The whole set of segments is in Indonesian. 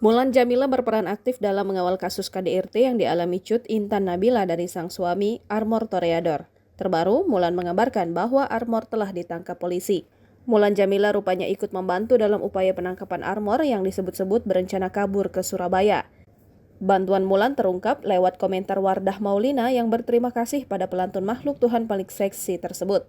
Mulan Jameela berperan aktif dalam mengawal kasus KDRT yang dialami Cut Intan Nabila dari sang suami, Armor Toreador. Terbaru, Mulan mengabarkan bahwa Armor telah ditangkap polisi. Mulan Jameela rupanya ikut membantu dalam upaya penangkapan Armor yang disebut-sebut berencana kabur ke Surabaya. Bantuan Mulan terungkap lewat komentar Wardah Maulina yang berterima kasih pada pelantun makhluk Tuhan paling seksi tersebut.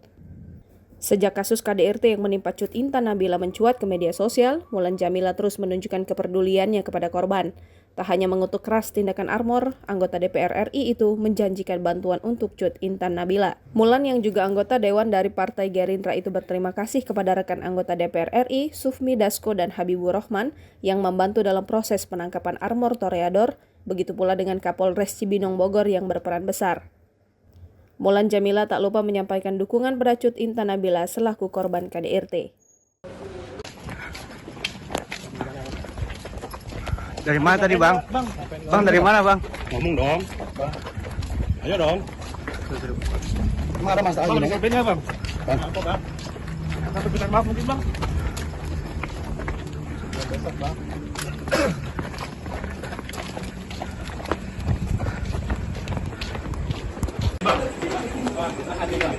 Sejak kasus KDRT yang menimpa Cut Intan Nabila mencuat ke media sosial, Mulan Jameela terus menunjukkan kepeduliannya kepada korban. Tak hanya mengutuk keras tindakan Armor, anggota DPR RI itu menjanjikan bantuan untuk Cut Intan Nabila. Mulan yang juga anggota Dewan dari Partai Gerindra itu berterima kasih kepada rekan anggota DPR RI, Sufmi Dasko dan Habibur Rahman yang membantu dalam proses penangkapan Armor Toreador, begitu pula dengan Kapolres Cibinong Bogor yang berperan besar. Mulan Jameela tak lupa menyampaikan dukungan pada Cut Intan Nabila selaku korban KDRT. Dari mana tadi bang? Bang dari mana bang? Ngomong dong. Ayo dong. Emang ada masalah Bang, gini? ada bang? Bang. Apa bang? Satu bintang maaf mungkin bang. Besok bang.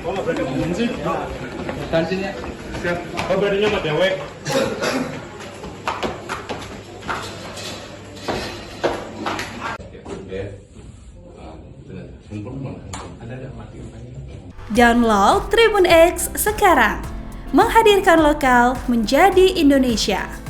Kalau berani ngomong sih. Tansinya. Siap. Kalau beraninya sama cewek. Download Tribun X sekarang, menghadirkan lokal menjadi Indonesia.